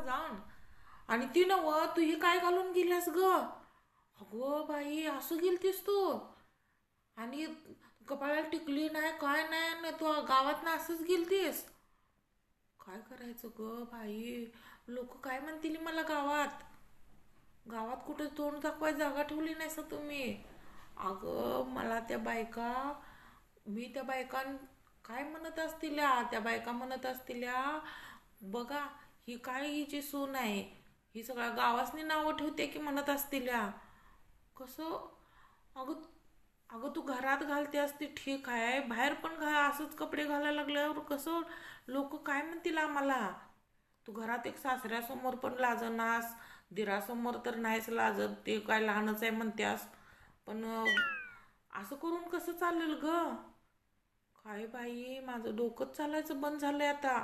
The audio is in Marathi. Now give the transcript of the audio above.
जाऊन आणि ती नव तू ही काय घालून गेल्यास ग? अगो बाई असं गेलतीस तू? आणि कपाळाला टिकली नाही काय नाही ना तू गावात ना असंच गेलतीस? काय करायचं ग बाई? लोक काय म्हणतील मला गावात? गावात कुठे तोंड दाखवाय जागा ठेवली नाही सा तुम्ही? अगं मला त्या बायका, मी त्या बायकां काय म्हणत असतील त्या बायका म्हणत असतील बघा ही काय हिची सून आहे, ही सगळ्या गावासनी नावं ठेवते की म्हणत असतील कसं. अगं अगं तू घरात घालते असते ठीक आहे, बाहेर पण असंच कपडे घालायला लागल्यावर कसं लोक काय म्हणतील आम्हाला? तू घरात एक सासऱ्यासमोर पण लाजनास, दिरासमोर तर नाहीच लाजत, ते काय लहानच आहे म्हणत्यास. पण असं करून कसं चालेल ग? काय बाई माझं डोकंच चालायचं बंद झालंय आता.